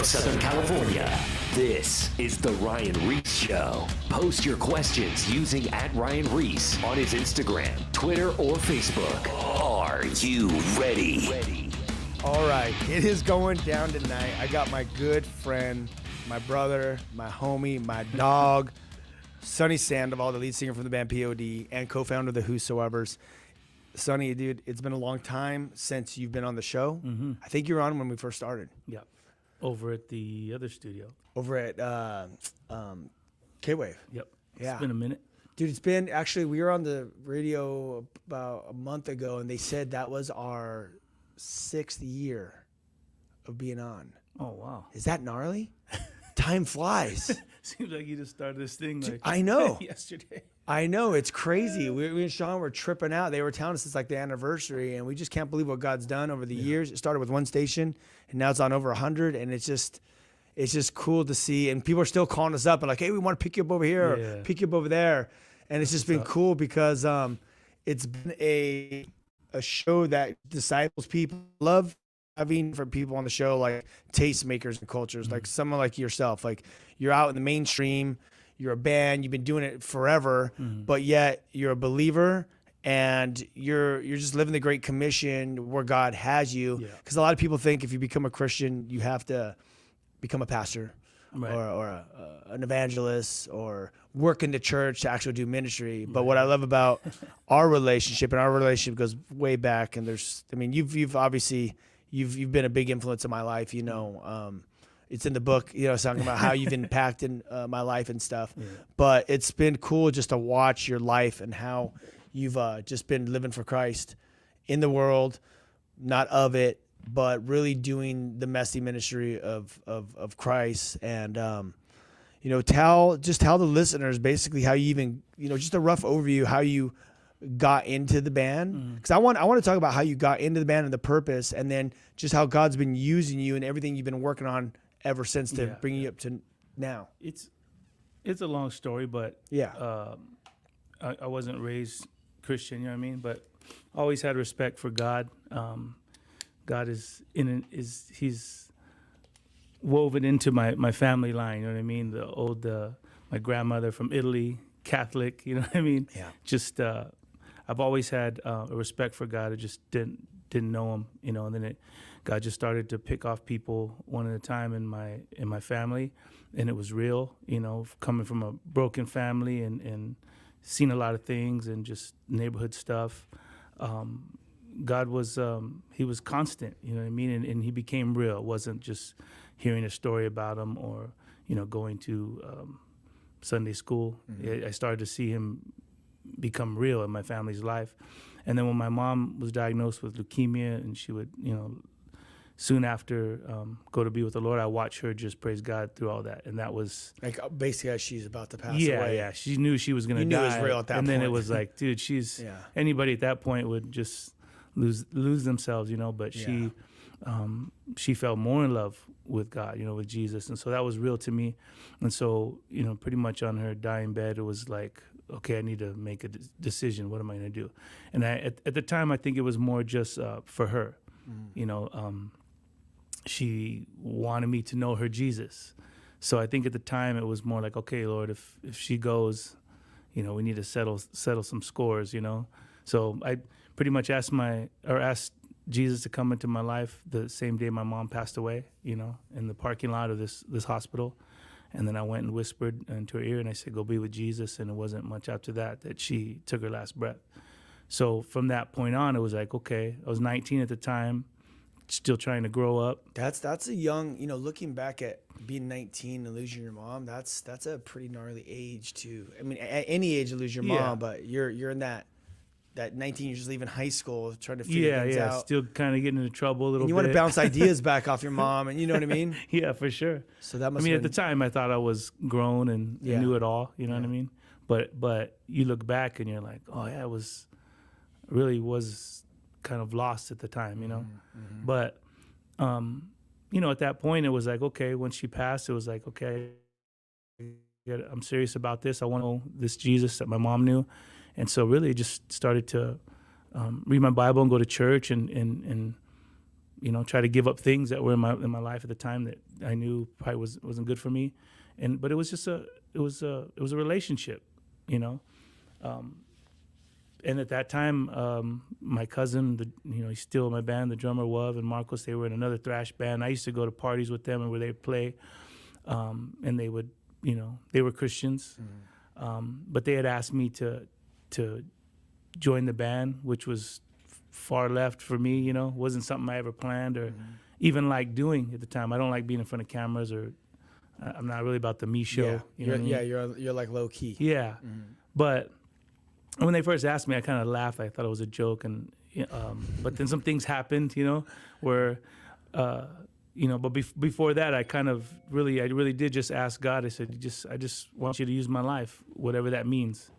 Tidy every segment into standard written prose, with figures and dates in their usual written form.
from Southern California, this is The Ryan Ries Show. Post your questions using @Ryan Ries on his Instagram, Twitter, or Facebook. Are you ready? All right, it is going down tonight. I got my good friend, my brother, my homie, my dog, Sonny Sandoval, the lead singer from the band P.O.D. and co-founder of the Whosoevers. Sonny, dude, it's been a long time since you've been on the show. Mm-hmm. I think you were on when we first started. Yeah, over at the other studio. Over at K-Wave. Yep. Yeah. It's been a minute. Dude, it's been, actually, we were on the radio about a month ago, and they said that was our 6th year of being on. Oh, wow. Is that gnarly? Time flies. Seems like you just started this thing like I know. yesterday. I know, it's crazy. We and Sean were tripping out. They were telling us it's like the anniversary, and we just can't believe what God's done over the years. It started with one station, and now it's on over 100, and it's just cool to see. And people are still calling us up and like, hey, we want to pick you up over here or pick you up over there. And it's just been cool because it's been a show that disciples people. Love having for people on the show like tastemakers and cultures, like someone like yourself. Like you're out in the mainstream, you're a band, you've been doing it forever, but yet you're a believer and you're just living the Great Commission where God has you. Because a lot of people think if you become a Christian, you have to become a pastor or an evangelist or work in the church to actually do ministry. But what I love about our relationship, and our relationship goes way back, and you've obviously you've been a big influence in my life. You know, it's in the book. You know, talking about how you've impacted my life and stuff. Yeah. But it's been cool just to watch your life and how you've just been living for Christ in the world, not of it, but really doing the messy ministry of Christ. And you know, tell the listeners basically how you even, you know, just a rough overview how you got into the band, because I want to talk about how you got into the band and the purpose, and then just how God's been using you and everything you've been working on ever since to bring you up to now. It's a long story, but I wasn't raised Christian, you know what I mean, but always had respect for God. God he's woven into my family line, you know what I mean? The old my grandmother from Italy, Catholic, you know what I mean? Yeah. Just I've always had a respect for God. I just didn't know him, you know, and then God just started to pick off people one at a time in my family, and it was real, you know, coming from a broken family and seen a lot of things and just neighborhood stuff. God was he was constant, you know what I mean, and he became real. It wasn't just hearing a story about him or, you know, going to Sunday school. I started to see him become real in my family's life. And then when my mom was diagnosed with leukemia, and she would, you know, soon after go to be with the Lord, I watched her just praise God through all that. And that was like basically as she's about to pass away. Yeah, she knew she was going to die. You knew it was real at that point. And then it was like, dude, she's anybody at that point would just lose themselves, you know, but she felt more in love with God, you know, with Jesus. And so that was real to me. And so, you know, pretty much on her dying bed, it was like, okay, I need to make a decision. What am I going to do? And at the time, I think it was more just for her, you know, she wanted me to know her Jesus. So I think at the time it was more like, okay, Lord, if she goes, you know, we need to settle some scores, you know? So I pretty much asked Jesus to come into my life the same day my mom passed away, you know, in the parking lot of this hospital. And then I went and whispered into her ear and I said, go be with Jesus. And it wasn't much after that she took her last breath. So from that point on, it was like, okay, I was 19 at the time, still trying to grow up. That's a young, you know, looking back at being 19 and losing your mom, that's a pretty gnarly age to, I mean, at any age to lose your mom, but you're in that 19 years leaving high school trying to figure things out. Still kind of getting into trouble a little bit. You want to bounce ideas back off your mom, and you know what I mean? Yeah, for sure. So that must. I mean, at the time, I thought I was grown and knew it all. You know what I mean? But you look back and you're like, oh yeah, really was kind of lost at the time. You know, but you know, at that point, it was like, okay, when she passed, it was like, okay, I'm serious about this. I want to know this Jesus that my mom knew. And so really just started to read my Bible and go to church and try to give up things that were in my life at the time that I knew probably wasn't good for me, but it was just a relationship, and at that time, my cousin, he's still in my band, the drummer Wav and Marcos, they were in another thrash band. I used to go to parties with them and where they'd play, and they would, they were Christians, but they had asked me to join the band, which was far left for me, wasn't something I ever planned or even liked doing at the time. I don't like being in front of cameras, or I'm not really about the me show. You're like low key. Yeah, but when they first asked me, I kind of laughed. I thought it was a joke, and but then some things happened, where but before that, I really did just ask God. I said, I just want you to use my life, whatever that means.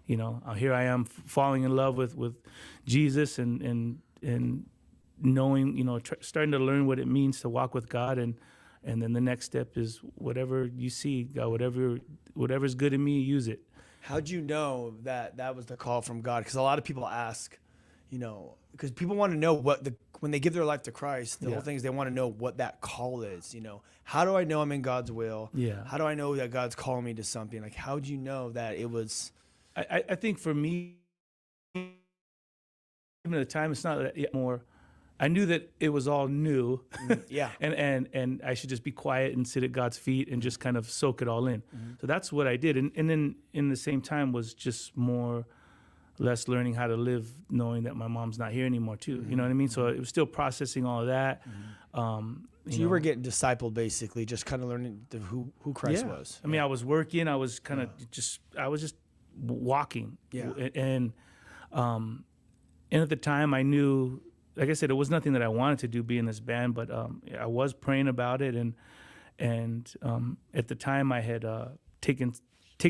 Here I am falling in love with Jesus and knowing, starting to learn what it means to walk with God, and then the next step is whatever you see, God, whatever's good in me, use it. How'd you know that was the call from God? Because a lot of people ask, because people want to know when they give their life to Christ, the whole thing is they want to know what that call is. How do I know I'm in God's will? Yeah. How do I know that God's calling me to something? Like, how'd you know that it was? I think for me, even at the time, it's not yet more. I knew that it was all new, and I should just be quiet and sit at God's feet and just kind of soak it all in. So that's what I did, and then in the same time was just more or less learning how to live, knowing that my mom's not here anymore too. You know what I mean? So it was still processing all of that. So you were getting discipled, basically, just kind of learning who Christ was. I mean, I was working. I was kind of just walking. Yeah. And at the time, I knew. Like I said, it was nothing that I wanted to do, be in this band, but I was praying about it, and at the time I had taken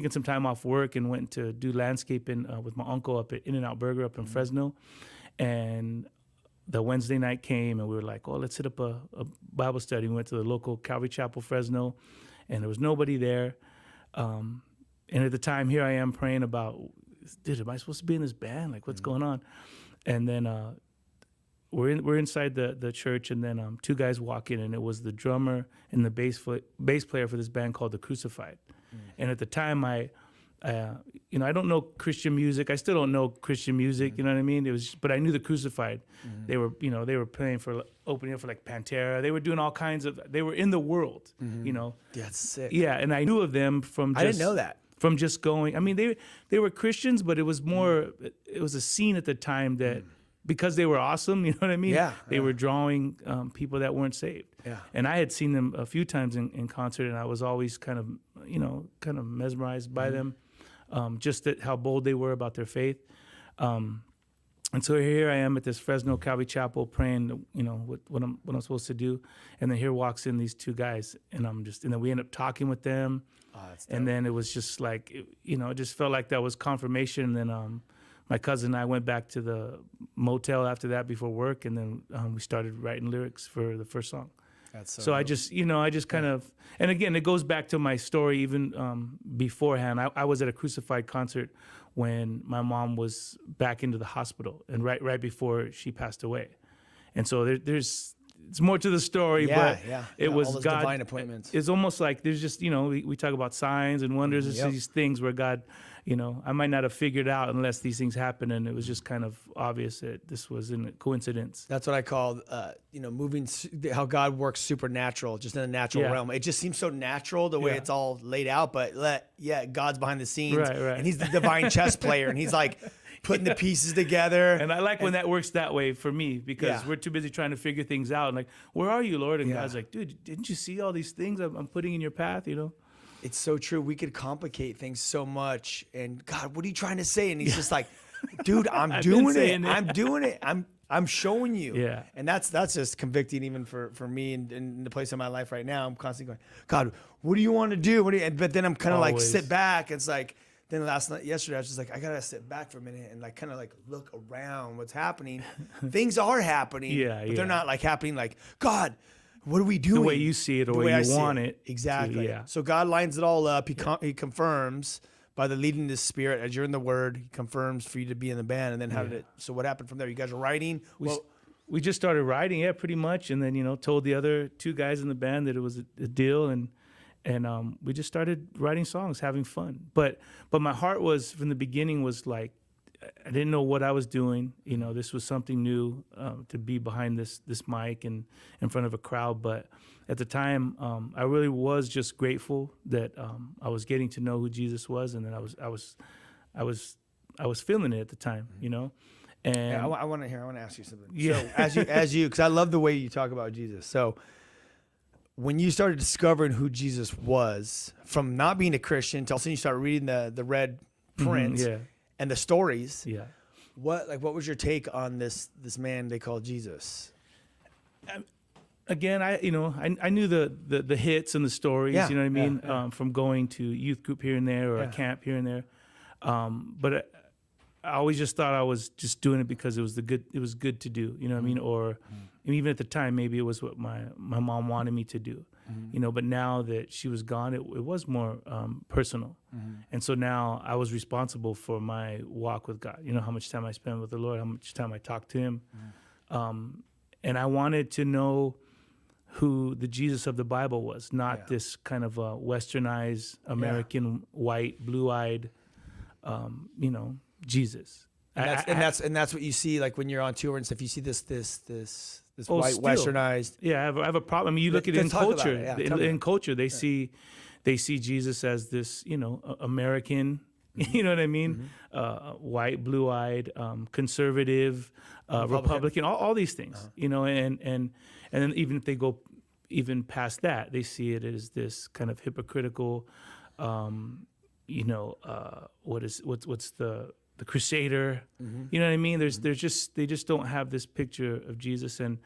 some time off work and went to do landscaping with my uncle up at In-N-Out Burger up in Fresno, and the Wednesday night came and we were like, oh, let's set up a Bible study. We went to the local Calvary Chapel, Fresno, and there was nobody there, and at the time, here I am praying about, dude, am I supposed to be in this band? Like, what's going on? And then we're inside the church, and then two guys walk in, and it was the drummer and the bass player for this band called The Crucified. And at the time, I don't know Christian music. I still don't know Christian music. You know what I mean? But I knew The Crucified. They were playing opening up for like Pantera. They were doing all kinds of. They were in the world. Yeah, that's sick. Yeah, and I knew of them from. I didn't know that. From just going. I mean, they were Christians, but it was more. It was a scene at the time that. Because they were awesome, you know what I mean? Yeah. They were drawing people that weren't saved. Yeah. And I had seen them a few times in concert, and I was always kind of mesmerized by them, just how bold they were about their faith. And so here I am at this Fresno Calvary Chapel praying, what I'm supposed to do, and then here walks in these two guys, and then we end up talking with them, and then it was just like, it just felt like that was confirmation. And then my cousin and I went back to the motel after that before work, and then we started writing lyrics for the first song. That's so I just kind of, and again, it goes back to my story even beforehand. I was at a Crucified concert when my mom was back into the hospital, and right before she passed away. And so it's more to the story, but it was all those God. Divine appointments. It's almost like there's just, we talk about signs and wonders. There's these things where God, I might not have figured out unless these things happen, and it was just kind of obvious that this was a coincidence. That's what I call, moving, how God works supernatural, just in the natural realm. It just seems so natural the way it's all laid out, but God's behind the scenes, right. And he's the divine chess player, and he's like putting the pieces together. And I like when that works that way for me, because we're too busy trying to figure things out. And like, where are you, Lord? And God's like, dude, didn't you see all these things I'm putting in your path, It's so true. We could complicate things so much. And God, what are you trying to say? And he's just like, dude, I'm doing it. I'm doing it. I'm showing you. Yeah. And that's just convicting even for me in the place in my life right now. I'm constantly going, God, what do you want to do? But then I'm kind of like sit back. It's like, then yesterday, I was just like, I got to sit back for a minute and like kind of like look around what's happening. Things are happening, but they're not like happening like, God, what are we doing? The way you see it or the way you want it. Exactly. So God lines it all up. He confirms by the leading of the Spirit as you're in the Word. He confirms for you to be in the band. And then so what happened from there? You guys are writing? we just started writing, pretty much, and then told the other two guys in the band that it was a deal, and we just started writing songs, having fun. But my heart was from the beginning was like, I didn't know what I was doing. This was something new, to be behind this mic and in front of a crowd. But at the time, I really was just grateful that I was getting to know who Jesus was, and that I was feeling it at the time, And yeah, I want to ask you something. Yeah. So as you, because I love the way you talk about Jesus. So when you started discovering who Jesus was, from not being a Christian to all of a sudden you start reading the red print and the stories. Yeah. What was your take on this man they call Jesus? Again, I knew the hits and the stories, you know what I mean, from going to youth group here and there or a camp here and there. But I always just thought I was just doing it because it was good to do, you know what I mean? Or even at the time, maybe it was what my mom wanted me to do, but now that she was gone, it was more personal. And so now I was responsible for my walk with God, how much time I spend with the Lord, how much time I talk to him. And I wanted to know who the Jesus of the Bible was, not this kind of westernized American, white, blue-eyed, Jesus. And that's what you see, like when you're on tour and stuff. You see this white still, westernized. Yeah, I have a problem. I mean, you look at it in culture. In culture, they see Jesus as this, American. You know what I mean? White, blue-eyed, conservative, Republican, all these things. And then even if they go even past that, they see it as this kind of hypocritical. What's the crusader? You know what I mean? They just don't have this picture of Jesus, and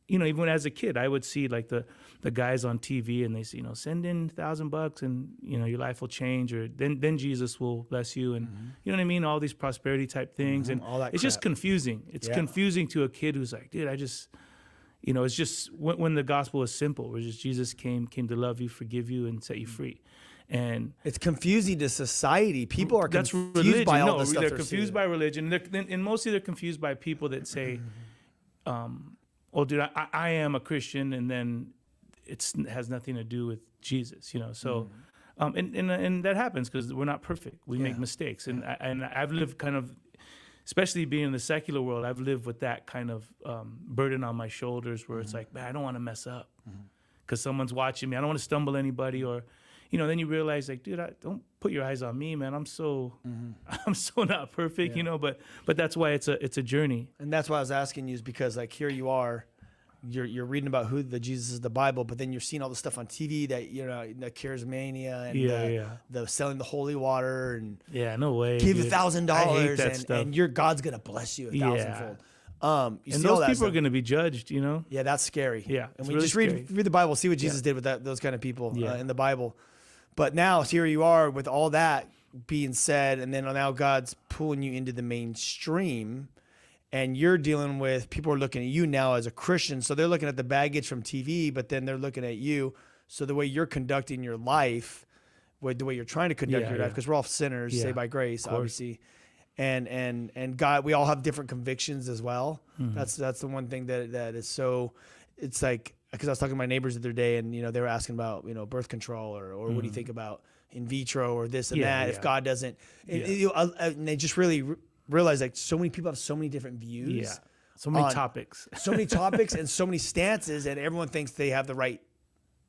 even as a kid, I would see like the guys on TV, and they say, send in $1,000 and your life will change, or then Jesus will bless you, and you know what I mean? All these prosperity type things, and all that it's just confusing. It's confusing to a kid who's like, dude, I just. It's just when the gospel is simple, where just Jesus came to love you, forgive you, and set you free. And it's confusing to society. People are confused religion. by all this stuff. They're confused by religion, and mostly they're confused by people that say, "Oh, dude, I am a Christian," and then it has nothing to do with Jesus. So, and that happens because we're not perfect. We make mistakes, and I've lived kind of. Especially being in the secular world, I've lived with that kind of burden on my shoulders where it's like, man, I don't want to mess up because someone's watching me. I don't want to stumble anybody, or, then you realize like, dude, don't put your eyes on me, man. I'm so not perfect, but that's why it's a journey. And that's why I was asking you, is because like here you are, you're reading about who the Jesus is the Bible, but then you're seeing all the stuff on TV that the charismania and the selling the holy water and no way, give dude. $1,000 and your God's gonna bless you 1,000-fold. And those people are going to be judged, Yeah, that's scary. Yeah, and we really just read the Bible, see what Jesus did with those kind of people in the Bible. But now here you are with all that being said, and then now God's pulling you into the mainstream. And you're dealing with, people are looking at you now as a Christian. So they're looking at the baggage from TV, but then they're looking at you. So the way you're conducting your life, the way you're trying to conduct your life, because we're all sinners, saved by grace, obviously. And God, we all have different convictions as well. That's the one thing that is so, it's like, because I was talking to my neighbors the other day, and they were asking about birth control or what do you think about in vitro or this and that, if God doesn't, and they just really realize like so many people have so many different views, so many topics and so many stances, and everyone thinks they have the right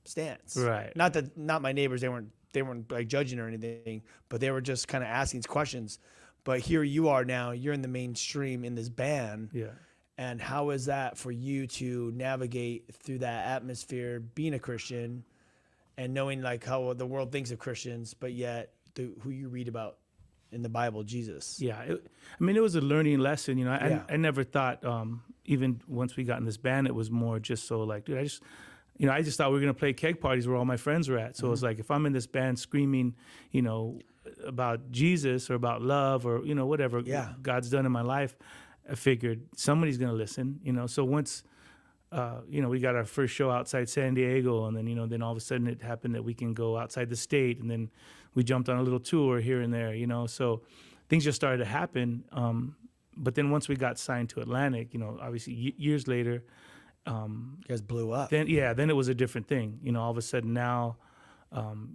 stance. Right. Not my neighbors. They weren't like judging or anything, but they were just kind of asking these questions. But here you are now. You're in the mainstream in this band. Yeah. And how is that for you to navigate through that atmosphere, being a Christian, and knowing like how the world thinks of Christians, but yet who you read about in the Bible, Jesus? Yeah, it was a learning lesson. I never thought, even once we got in this band, it was more just so like, dude, I just thought we were gonna play keg parties where all my friends were at. So it's like, if I'm in this band screaming, about Jesus or about love or whatever God's done in my life, I figured somebody's gonna listen. So once we got our first show outside San Diego, and then then all of a sudden it happened that we can go outside the state, and then we jumped on a little tour here and there. So things just started to happen. but then once we got signed to Atlantic, obviously years later, you guys blew up. then it was a different thing. All of a sudden now,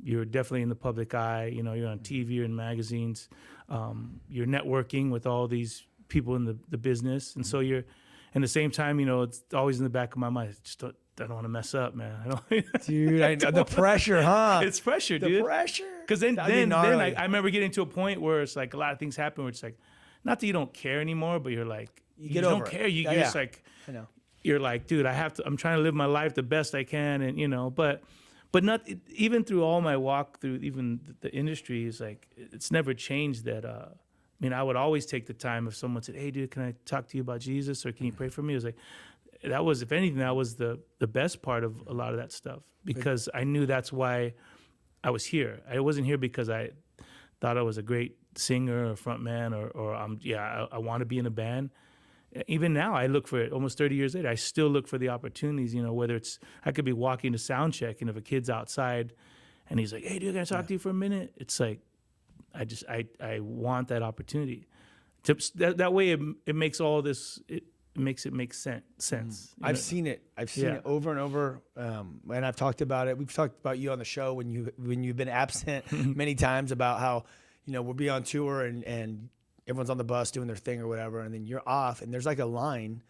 you're definitely in the public eye. You're on TV or in magazines. You're networking with all these people in the business, and so you're. And at the same time, it's always in the back of my mind. I don't want to mess up, man. Dude, I know the pressure, huh? It's pressure, dude. The pressure. Because then I remember getting to a point where it's like a lot of things happen where it's like, not that you don't care anymore, but you're like, you don't care. You're just like, I know. You're like, dude, I'm trying to live my life the best I can. And, but not even through all my walk through even the industry is like, it's never changed that, I would always take the time if someone said, hey, dude, can I talk to you about Jesus or can you pray for me? It was like, if anything, that was the best part of a lot of that stuff because I knew that's why I was here. I wasn't here because I thought I was a great singer or front man or I want to be in a band. Even now, I look for it. Almost 30 years later, I still look for the opportunities, whether it's, I could be walking to sound check and if a kid's outside and he's like, hey, dude, can I talk to you for a minute? It's like, I want that opportunity. That way it makes all this, it makes it make sense. I've seen it over and over, and I've talked about it. We've talked about you on the show when you've been absent many times about how we'll be on tour and everyone's on the bus doing their thing or whatever, and then you're off, and there's like a line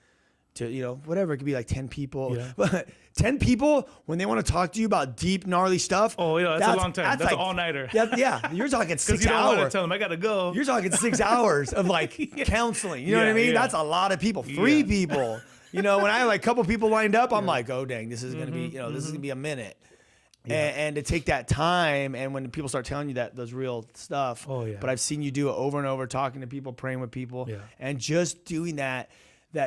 to whatever, it could be like 10 people, but 10 people when they want to talk to you about deep gnarly stuff. Oh yeah, that's a long time. That's like, an all-nighter. Yeah, you're talking 6 hours. Because you don't want to tell them I gotta go. You're talking 6 hours of like counseling. You know what I mean? Yeah. That's a lot of people. 3 people. When I have like a couple people lined up, I'm like, oh dang, this is gonna be this is gonna be a minute. Yeah. And to take that time, and when people start telling you those real stuff. Oh yeah. But I've seen you do it over and over, talking to people, praying with people, and just doing that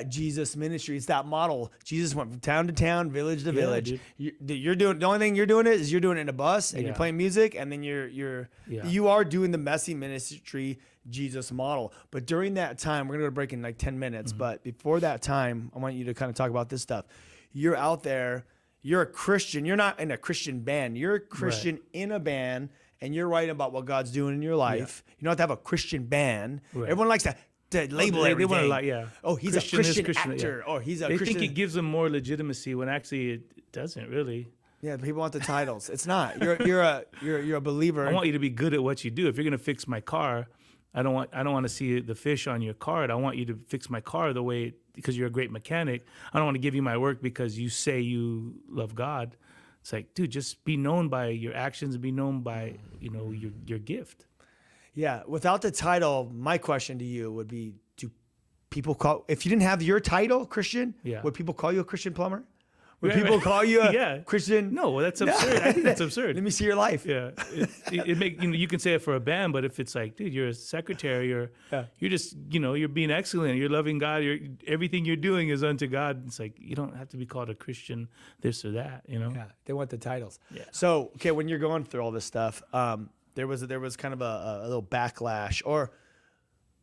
Jesus ministry. It's that model. Jesus went from town to town, village to village. You're doing the only thing you're doing is you're doing it in a bus and you're playing music, and then you are doing the messy ministry Jesus model. But during that time, we're gonna go to break in like 10 minutes. But before that time, I want you to kind of talk about this stuff. You're out there. You're a Christian. You're not in a Christian band. You're a Christian in a band, and you're writing about what God's doing in your life. You don't have to have a Christian band. Everyone likes to label everything. They want to oh, he's Christian a Christian actor. Or he's a Christian. They think it gives them more legitimacy when actually it doesn't really. Yeah, people want the titles. It's not. You're a believer. I want you to be good at what you do. If you're gonna fix my car, I don't want to see the fish on your card. I want you to fix my car the way, because you're a great mechanic. I don't want to give you my work because you say you love God. It's like, dude, just be known by your actions and be known by your gift. Yeah, without the title, my question to you would be, do people call, if you didn't have your title, Christian, would people call you a Christian plumber? Would people call you a Christian? No, that's absurd. I think that's absurd. Let me see your life. Yeah, it make you can say it for a band, but if it's like, dude, you're a secretary, you're just you're being excellent, you're loving God, everything you're doing is unto God. It's like you don't have to be called a Christian, this or that. Yeah, they want the titles. Yeah. So okay, when you're going through all this stuff, there was kind of a little backlash, or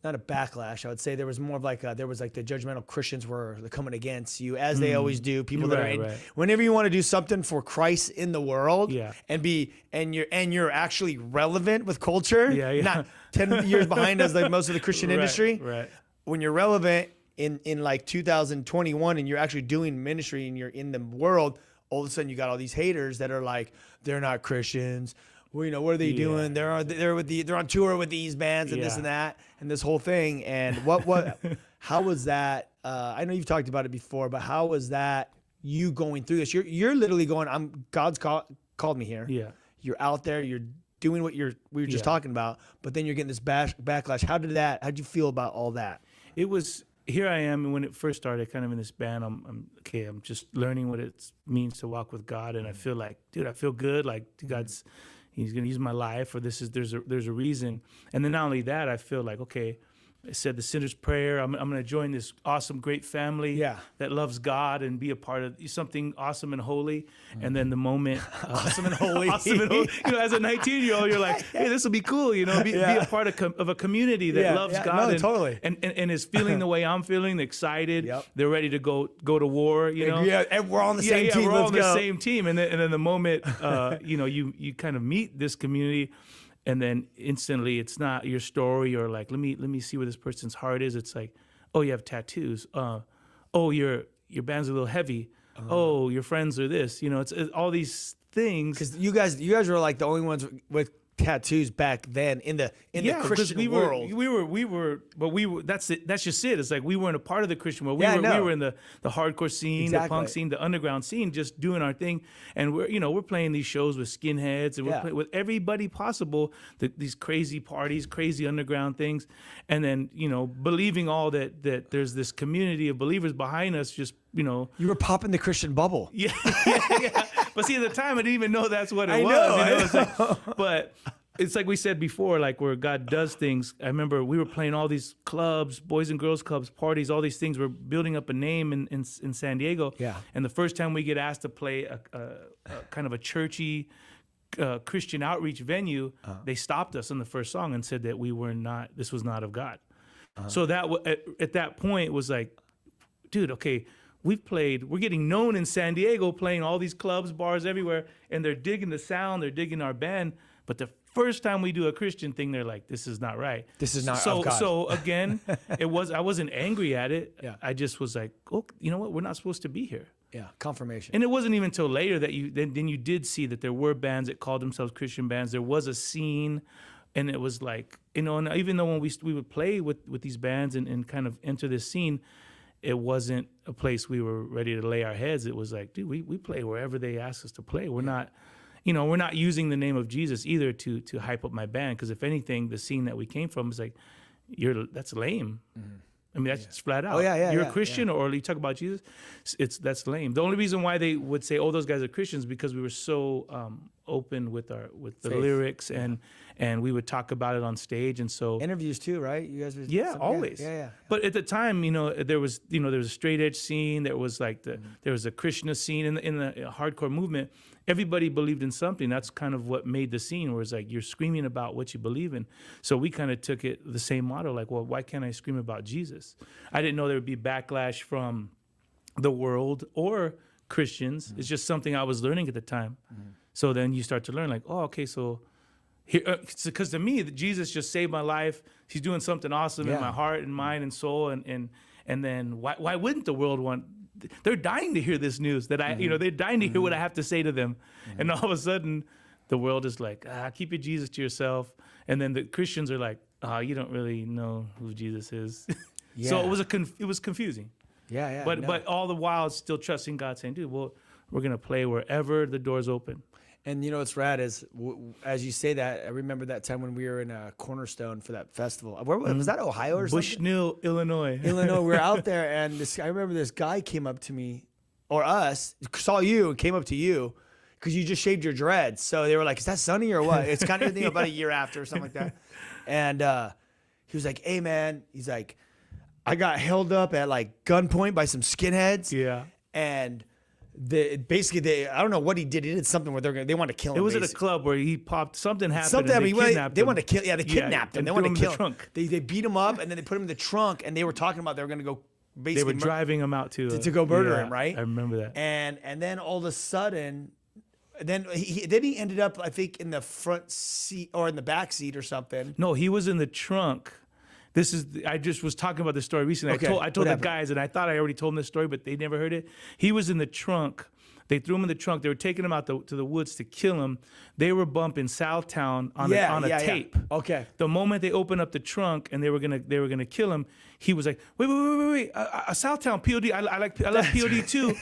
not a backlash. I would say there was more of like the judgmental Christians were coming against you, as they always do. People that are whenever you want to do something for Christ in the world, and you're actually relevant with culture, not 10 years behind as like most of the Christian industry. Right. When you're relevant in like 2021 and you're actually doing ministry and you're in the world, all of a sudden you got all these haters that are like, they're not Christians. Well, what are they doing? They're on tour with these bands and this and that and this whole thing. And how was that? I know you've talked about it before, but how was that you going through this? You're literally going, God's called me here. Yeah. You're out there. You're doing what we were just talking about, but then you're getting this backlash. How'd you feel about all that? It was, here I am when it first started, kind of in this band. I'm just learning what it means to walk with God, and I feel like, dude, I feel good. Like He's going to use my life, or there's a reason. And then not only that, I feel like, okay, I said the sinner's prayer. I'm going to join this awesome, great family that loves God and be a part of something awesome and holy. And then the moment awesome and holy, as a 19-year-old, you're like, hey, this will be cool. Be a part of a community that loves God totally. and is feeling the way I'm feeling, excited. Yep. They're ready to go to war. Yeah, and we're on the same team. We're all on the same team. And then the moment you kind of meet this community. and then instantly it's not your story or like let me see where this person's heart is. It's like, oh, you have tattoos. Oh, your band's a little heavy. Oh, your friends are this. It's all these things. Because you guys were like the only ones with tattoos back then in the Christian world. That's just it. It's like we weren't a part of the Christian world. We were in the hardcore scene, Exactly. the punk scene, the underground scene, just doing our thing. And we're playing these shows with skinheads and we're playing with everybody possible, these crazy parties, crazy underground things. And then, believing all that there's this community of believers behind us, just, You were popping the Christian bubble. Yeah. But see, at the time, I didn't even know that's what it was. I know. But it's like we said before, like where God does things. I remember we were playing all these clubs, boys and girls clubs, parties, all these things. We're building up a name in San Diego. Yeah. And the first time we get asked to play a kind of a churchy Christian outreach venue, they stopped us on the first song and said that this was not of God. So that at that point it was like, dude, okay, we're getting known in San Diego, playing all these clubs, bars everywhere, and they're digging the sound, they're digging our band. But the first time we do a Christian thing, they're like, this is not right. This is not of God. So again, I wasn't angry at it. Yeah. I just was like, oh, you know what? We're not supposed to be here. Yeah, confirmation. And it wasn't even until later that then you did see that there were bands that called themselves Christian bands. There was a scene, and it was like, and even though when we would play with these bands and kind of enter this scene, it wasn't a place we were ready to lay our heads. It was like, dude, we play wherever they ask us to play. We're not, we're not using the name of Jesus either to hype up my band. Because if anything, the scene that we came from is like, that's lame. Mm-hmm. I mean, that's flat out. Oh, yeah, You're a Christian, or you talk about Jesus, that's lame. The only reason why they would say, oh, those guys are Christians, because we were so open with the Faith. lyrics, and we would talk about it on stage, and so interviews too, right? You guys were always. Yeah. But at the time, there was a straight edge scene. There was like there was a Krishna scene in the hardcore movement. Everybody believed in something. That's kind of what made the scene, where it's like you're screaming about what you believe in. So we kind of took it the same motto, like, well, why can't I scream about Jesus? I didn't know there would be backlash from the world or Christians. Mm-hmm. It's just something I was learning at the time. Mm-hmm. So then you start to learn, like, oh, okay, so here, because to me, Jesus just saved my life. He's doing something awesome in my heart and mind and soul, and then why wouldn't the world want? They're dying to hear this news that they're dying to hear what I have to say to them. Mm-hmm. And all of a sudden the world is like, keep your Jesus to yourself. And then the Christians are like, you don't really know who Jesus is. Yeah. So it was confusing. Yeah. But all the while still trusting God, saying, dude, well, we're going to play wherever the door's open. And what's rad is, as you say that, I remember that time when we were in Cornerstone for that festival. Where was that? Ohio or something? Bushnell, Illinois. We were out there, and I remember this guy came up to me, or us, saw you, and came up to you, because you just shaved your dreads. So they were like, is that Sonny or what? It's kind of about a year after or something like that. And he was like, hey, man. He's like, I got held up at like gunpoint by some skinheads. Yeah. And basically I don't know what he did. He did something where they wanted to kill him. It was at a club where he popped, something happened. They kidnapped him. They wanted to kill. Yeah, they kidnapped him. They wanted to kill him. They beat him up, and then they put him in the trunk, and they were talking about they were going to go. Basically, they were driving him out to go murder him, right? I remember that. And then all of a sudden, he ended up, I think, in the front seat or in the back seat or something. No, he was in the trunk. I just was talking about this story recently. Okay. I told the guys, and I thought I already told them this story, but they never heard it. He was in the trunk. They threw him in the trunk. They were taking him out to the woods to kill him. They were bumping Southtown on a tape. Okay. The moment they opened up the trunk and they were gonna kill him, he was like, wait, Southtown, P.O.D. I love P.O.D. too.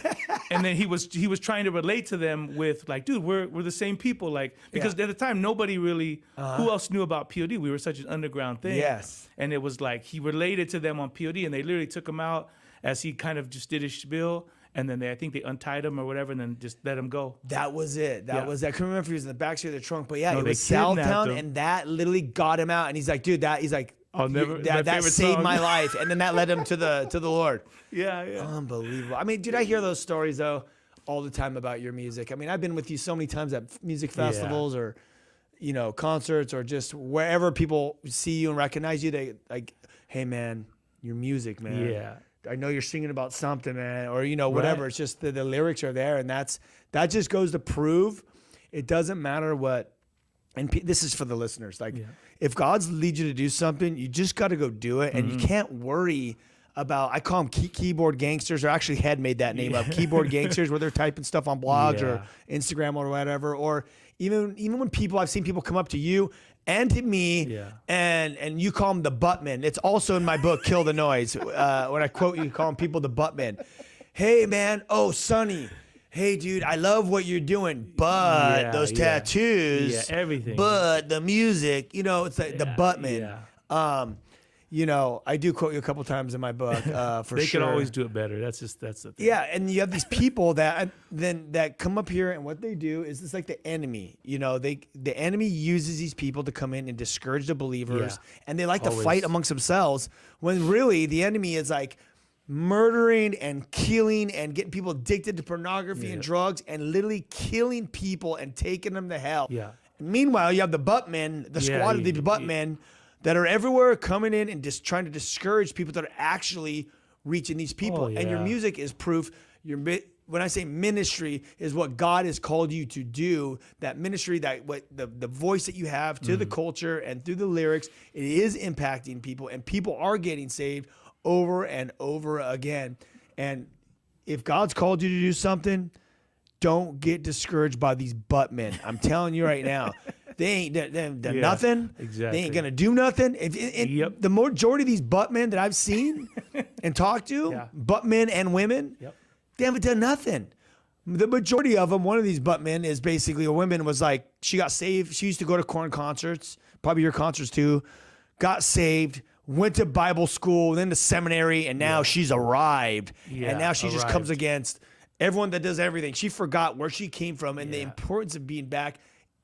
And then he was trying to relate to them with like, dude, we're the same people, like, because at the time nobody really who else knew about P.O.D. We were such an underground thing. Yes. And it was like he related to them on P.O.D. and they literally took him out as he kind of just did his spiel. And then I think they untied him or whatever, and then just let him go. That was it. That was. I couldn't remember if he was in the backseat of the trunk, but it they was kidnapped Southtown, him. and that literally got him out. And he's like, dude, that saved song. my life, and then that led him to the Lord. Yeah. Unbelievable. I mean, dude, I hear those stories though all the time about your music. I mean, I've been with you so many times at music festivals or concerts or just wherever people see you and recognize you. They like, hey man, your music, man. Yeah. I know you're singing about something, man, or whatever. Right. It's just the lyrics are there, and that just goes to prove it doesn't matter what and this is for the listeners. Like, if God's lead you to do something, you just got to go do it, and you can't worry about. I call them keyboard gangsters, or actually Head made that name up. Keyboard gangsters, where they're typing stuff on blogs or Instagram or whatever, or even when I've seen people come up to you and to me, and you call them the buttman. It's also in my book, Kill the Noise. When I quote you, call them people the buttman. Hey man, Sonny. Hey dude, I love what you're doing, but those tattoos, everything, but the music, it's like the buttman. I do quote you a couple times in my book, for they sure. could always do it better. That's the thing. Yeah, and you have these people that come up here, and what they do is it's like the enemy. The enemy uses these people to come in and discourage the believers, and they like to fight amongst themselves. When really the enemy is like murdering and killing and getting people addicted to pornography and drugs, and literally killing people and taking them to hell. Yeah. Meanwhile, you have the buttmen, the squad of the buttmen that are everywhere coming in and just trying to discourage people that are actually reaching these people. And your music is proof. When I say ministry is what God has called you to do, that ministry, the voice that you have to the culture and through the lyrics, it is impacting people, and people are getting saved over and over again. And if God's called you to do something, don't get discouraged by these buttmen. I'm telling you right now. They ain't done nothing. Exactly. They ain't gonna do nothing. The majority of these buttmen that I've seen and talked to, buttmen and women, they haven't done nothing. The majority of them, one of these buttmen is basically a woman, was like, she got saved. She used to go to Korn concerts, probably your concerts too, got saved, went to Bible school, then to seminary, and now she's arrived. And now she just comes against everyone that does everything. She forgot where she came from and the importance of being back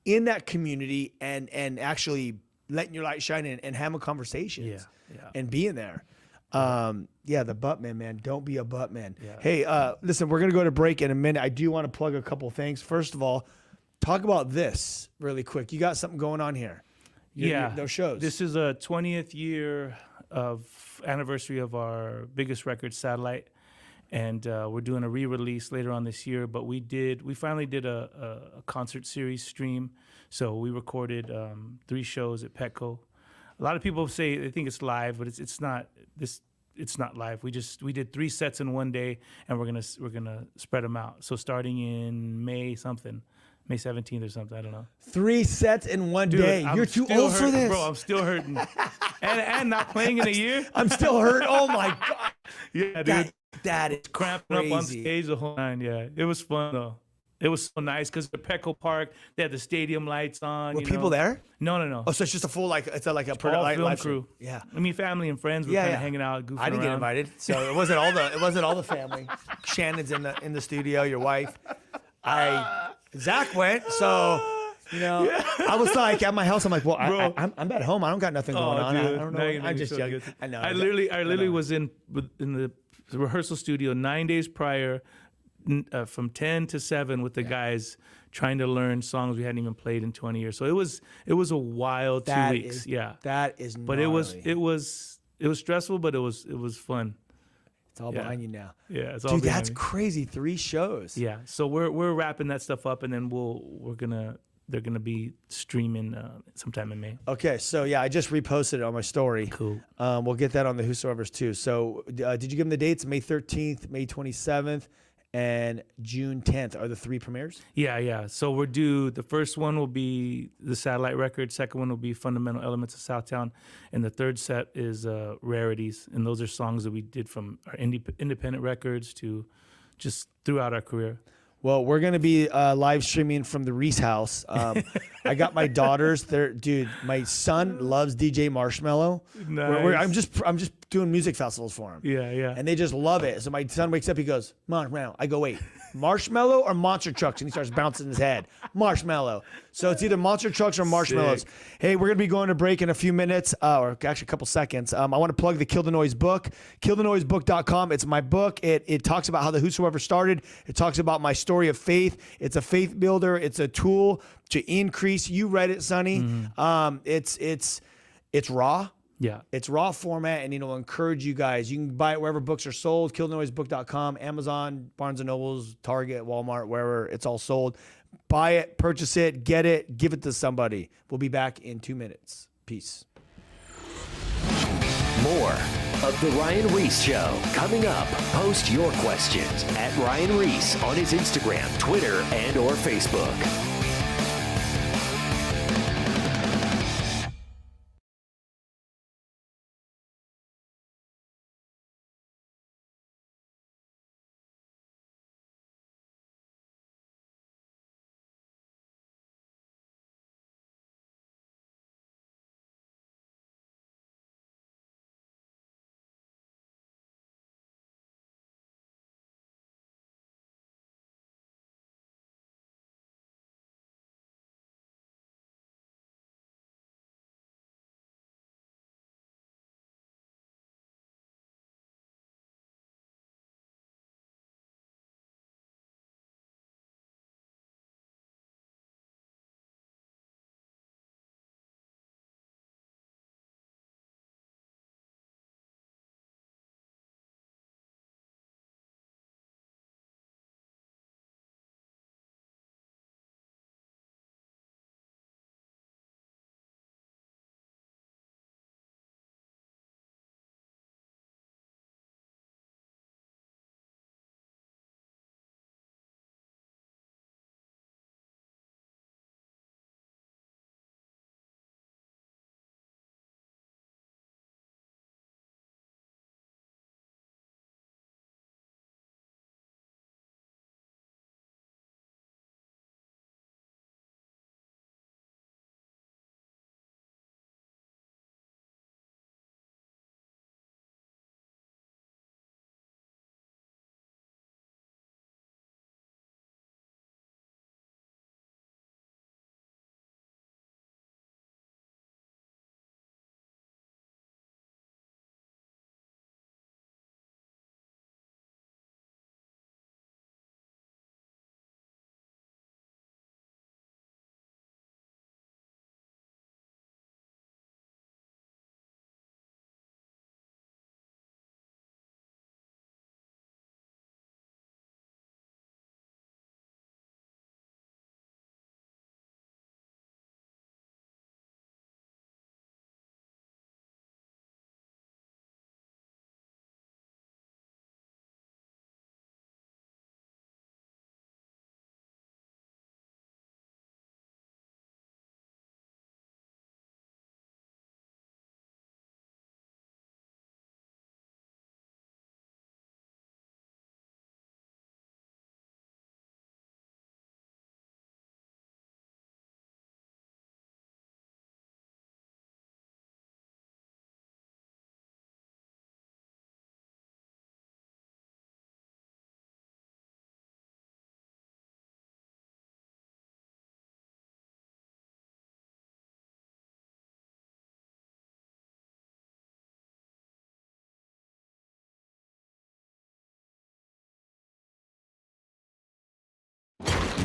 in that community and actually letting your light shine and having conversations and being there. The buttman, man. Don't be a buttman. Yeah. Hey, listen, we're going to go to break in a minute. I do want to plug a couple things. First of all, talk about this really quick. You got something going on here. Those shows. This is a 20th year of anniversary of our biggest record, Satellite. And we're doing a re-release later on this year, but we finally did a concert series stream. So we recorded 3 shows at Petco. A lot of people say they think it's live, but it's not. It's not live. We did 3 sets in one day, and we're gonna spread them out. So starting in May 17th or something. I don't know. 3 sets in one day. You're too old for this, bro. I'm still hurting, and not playing in a year. I'm still hurt. Oh my god. Yeah, dude. That is cramping crazy. up on stage the whole time. Yeah, it was fun though. It was so nice because the Petco Park, they had the stadium lights on. Were people there? No. Oh, so it's just a full it's like a all film crew. Yeah. I mean, family and friends were kind of hanging out, goofing around. I didn't get invited, so it wasn't all the family. Shannon's in the studio. Your wife. Zach went, so. I was like at my house. I'm like, well, I'm at home. I don't got nothing going on. Dude, I don't know. I'm just joking. I know. I literally was in the rehearsal studio 9 days prior, from 10 to 7 with the guys trying to learn songs we hadn't even played in 20 years. So it was a wild 2 weeks. That is. But gnarly. it was stressful, but it was fun. It's all behind you now. Yeah, it's all dude. behind That's me. Crazy. 3 shows. Yeah. So we're wrapping that stuff up, and then they're gonna be streaming sometime in May. Okay, so I just reposted it on my story. Cool. We'll get that on the Whosoevers too. So did you give them the dates? May 13th, May 27th, and June 10th are the 3 premieres? Yeah. So the first one will be the Satellite record. Second one will be Fundamental Elements of Southtown, and the third set is Rarities. And those are songs that we did from our independent records to just throughout our career. Well, we're gonna be live streaming from the Ries house. I got my daughters there, dude. My son loves DJ Marshmello. Nice. I'm just doing music festivals for him. Yeah. And they just love it. So my son wakes up, he goes, Marshmello. I go, wait, Marshmello or Monster Trucks? And he starts bouncing his head. Marshmello. So it's either Monster Trucks or Marshmallows. Sick. Hey, we're gonna be going to break in a few minutes, or actually a couple seconds. I want to plug the Kill the Noise book, killthenoisebook.com. It's my book. It talks about how the Whosoever started. It talks about my story of faith. It's a faith builder. It's a tool to increase. You read it, Sonny. Mm-hmm. It's raw. Yeah. It's raw format, and it'll encourage you guys. You can buy it wherever books are sold, killthenoisebook.com, Amazon, Barnes & Nobles, Target, Walmart, wherever it's all sold. Buy it, purchase it, get it, give it to somebody. We'll be back in 2 minutes. Peace. More of The Ryan Ries Show coming up. Post your questions at Ryan Ries on his Instagram, Twitter, and or Facebook.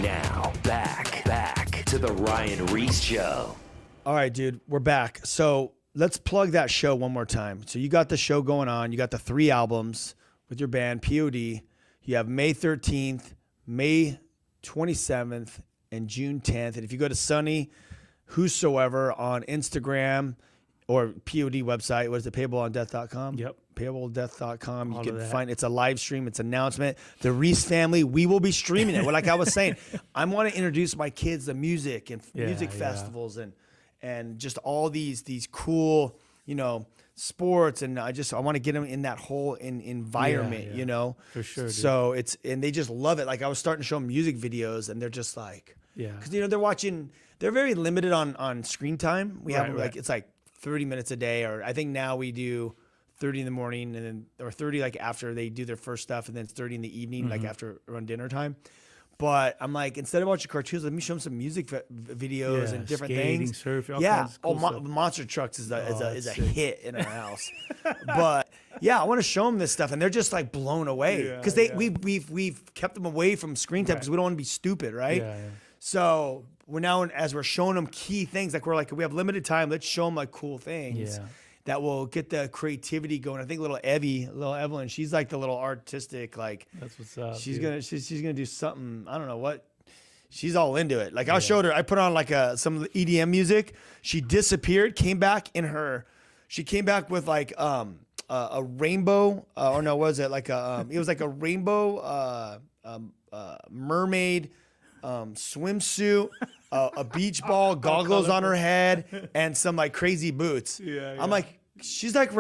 Now, back to the Ryan Ries Show. All right, dude, we're back. So let's plug that show one more time. So you got the show going on. You got the 3 albums with your band, P.O.D. You have May 13th, May 27th, and June 10th. And if you go to Sonny Whosoever on Instagram or P.O.D. website, what is it, payableondeath.com? Yep. Payabledeath.com. You can find it's a live stream. It's an announcement. The Ries family, we will be streaming it. Well, like I was saying, I want to introduce my kids to music and music festivals and just all these cool, sports. And I want to get them in that whole environment, For sure. Dude. So and they just love it. Like I was starting to show them music videos and they're just like, because, they're very limited on screen time. We have it's like 30 minutes a day, or I think now we do 30 in the morning and then, or 30 like after they do their first stuff, and then it's 30 in the evening, like after around dinner time. But I'm like, instead of watching cartoons, let me show them some music videos and different skating, things. Surfing, all kinds of cool stuff. Monster Trucks is a hit in our house. But I want to show them this stuff, and they're just like blown away because we've kept them away from screen time because we don't want to be stupid, right? Yeah. So we're now, as we're showing them key things, like we have limited time, let's show them like cool things. Yeah. that will get the creativity going. I think little Evelyn, she's like the little artistic, like That's what's up. she's dude. she's gonna do something. I don't know what. She's all into it. Like I showed her, I put on like some of the EDM music. She disappeared, came back she came back with like a rainbow, or no, what was it? Like it was like a rainbow mermaid swimsuit, a beach ball, goggles on her head, and some like crazy boots. Yeah. I'm like, she's like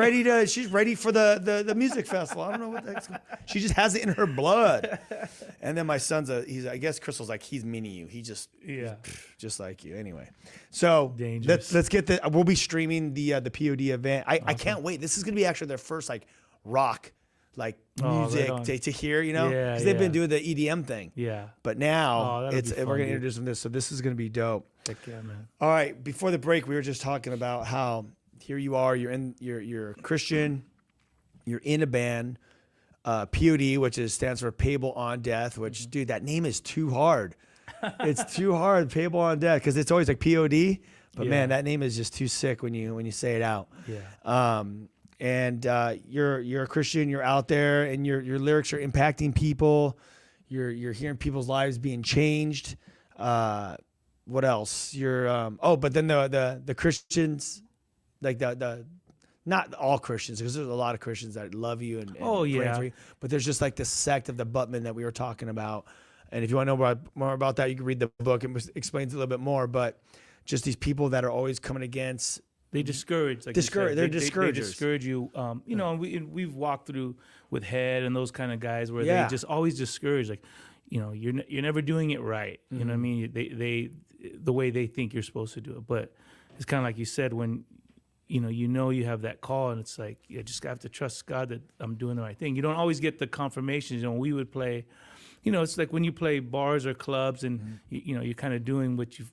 she's ready for the music festival. I don't know what the heck's going on. She just has it in her blood. And then my son's I guess Crystal's like, he's mini you. He just like you. Anyway, so let's get we'll be streaming the P.O.D. event. I can't wait. This is gonna be actually their first like rock like music to hear, you know, because they've been doing the EDM thing. Yeah. But now we're gonna introduce them to this. So this is gonna be dope. Heck yeah, man. All right. Before the break, we were just talking about how here you are. You're a Christian. You're in a band. P.O.D., which stands for Payable on Death. Which, dude, that name is too hard. It's too hard. Payable on Death, because it's always like P.O.D. But man, that name is just too sick when you say it out. Yeah. And you're a Christian. You're out there, and your lyrics are impacting people. You're hearing people's lives being changed. What else? But then the Christians. Like the not all Christians, because there's a lot of Christians that love you and pray for you, but there's just like the sect of the Buttman that we were talking about. And if you want to know more about that, you can read the book. It explains a little bit more. But just these people that are always coming against. They discourage. Like they're discouragers. They discourage you. You know, and we've walked through with Head and those kind of guys where they just always discourage. Like, you know, you're never doing it right. You know what I mean? They the way they think you're supposed to do it. But it's kind of like you said, when you know you have that call, and it's like, you just have to trust God that I'm doing the right thing. You don't always get the confirmations. You know, we would play, you know, it's like when you play bars or clubs, and you know, you're kind of doing what you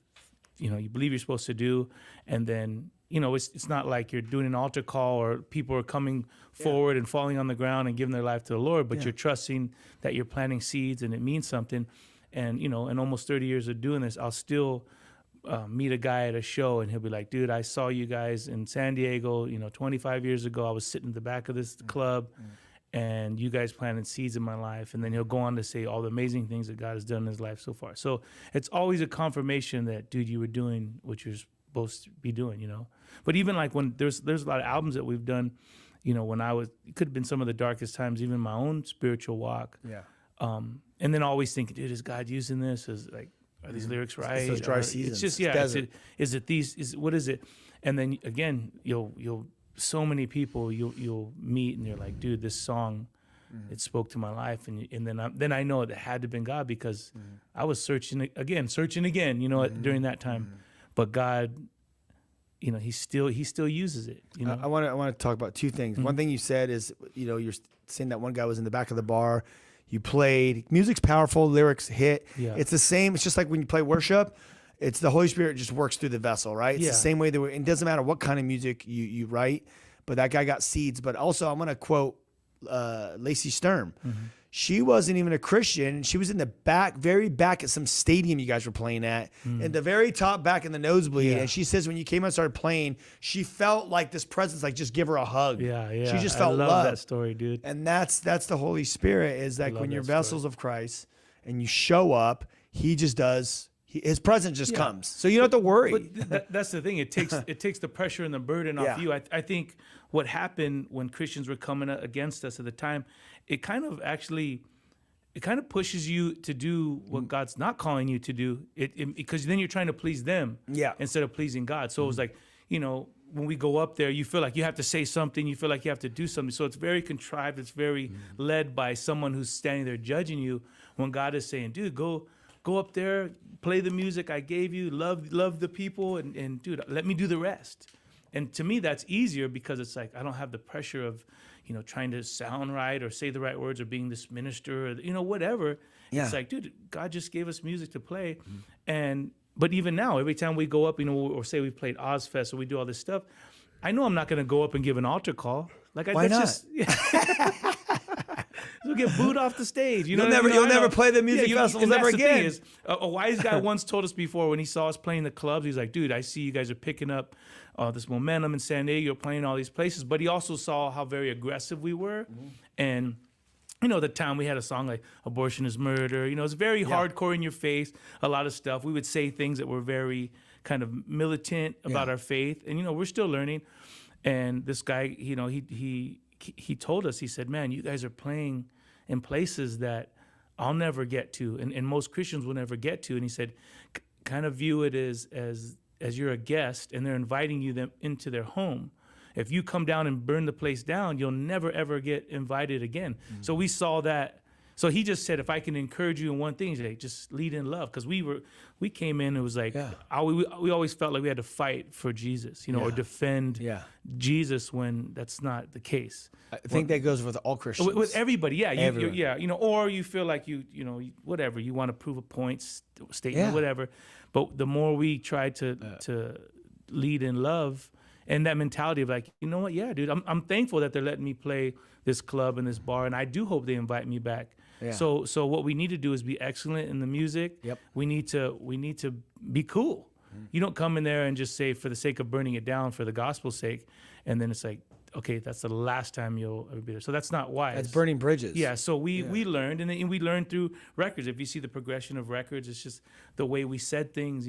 believe you're supposed to do, and then, you know, it's not like you're doing an altar call or people are coming forward and falling on the ground and giving their life to the Lord, but you're trusting that you're planting seeds and it means something. And, you know, in almost 30 years of doing this, I'll still meet a guy at a show, and he'll be like, dude, I saw you guys in San Diego, you know, 25 years ago. I was sitting in the back of this club, and you guys planted seeds in my life. And then he'll go on to say all the amazing things that God has done in his life so far. So it's always a confirmation that, dude, you were doing what you're supposed to be doing, you know. But even like when there's a lot of albums that we've done, you know, when it could have been some of the darkest times, even my own spiritual walk. Yeah. And then always thinking, dude, is God using this? Is like, are these lyrics right? It's those dry seasons. It's just, what is it? And then again, you'll so many people you'll meet, and you're like, dude, this song, it spoke to my life, and then I know it had to have been God, because I was searching again, you know, during that time. But God, you know, he still uses it. You know, I want to talk about two things. One thing you said is, you know, you're saying that one guy was in the back of the bar. You played. Music's powerful. Lyrics hit. Yeah. It's the same. It's just like when you play worship. It's the Holy Spirit just works through the vessel, right? It's the same way that it doesn't matter what kind of music you write, but that guy got seeds. But also, I'm going to quote Lacey Sturm. She wasn't even a Christian. She was in the back, very back at some stadium you guys were playing at, in the very top back in the nosebleed. And she says when you came out and started playing, she felt like this presence, like just give her a hug. Yeah. She just felt love. I love that story, dude. And that's the Holy Spirit, is like when you're vessels of Christ and you show up, he just does. His presence just comes. So you don't have to worry. But that's the thing. It takes the pressure and the burden off you. I think what happened when Christians were coming against us at the time, it kind of pushes you to do what God's not calling you to do. Because then you're trying to please them instead of pleasing God. So it was like, you know, when we go up there, you feel like you have to say something. You feel like you have to do something. So it's very contrived. It's very led by someone who's standing there judging you, when God is saying, dude, go up there, play the music I gave you, love the people, and dude, let me do the rest. And to me, that's easier, because it's like I don't have the pressure of, you know, trying to sound right or say the right words or being this minister or, you know, whatever. Yeah. It's like, dude, God just gave us music to play. But even now, every time we go up, you know, or say we played Ozfest or we do all this stuff, I know I'm not going to go up and give an altar call. Like, why not? Just, get booed off the stage. You'll never play the music festivals ever again. Is, a wise guy once told us before when he saw us playing the clubs, he's like, dude, I see you guys are picking up this momentum in San Diego, playing all these places. But he also saw how very aggressive we were. And the time we had a song like abortion is murder, it's very hardcore in your face, a lot of stuff. We would say things that were very kind of militant about our faith. And, we're still learning. And this guy, he told us, he said, man, you guys are playing in places that I'll never get to, and most Christians will never get to. And he said, kind of view it as you're a guest and they're inviting you into their home. If you come down and burn the place down, you'll never, ever get invited again. So we saw that. So he just said, if I can encourage you in one thing, like, just lead in love. Because we came in, it was like, we always felt like we had to fight for Jesus, or defend Jesus when that's not the case. I think that goes with all Christians. With everybody, or you feel like whatever, you want to prove a point, statement, whatever. But the more we try to lead in love, and that mentality of like, you know what, dude, I'm thankful that they're letting me play this club and this bar, and I do hope they invite me back. Yeah. So what we need to do is be excellent in the music. Yep. We need to be cool. You don't come in there and just say for the sake of burning it down for the gospel's sake, and then it's like, okay, that's the last time you'll ever be there. So that's not wise. That's burning bridges. Yeah. So we learned, and we learned through records. If you see the progression of records, it's just the way we said things,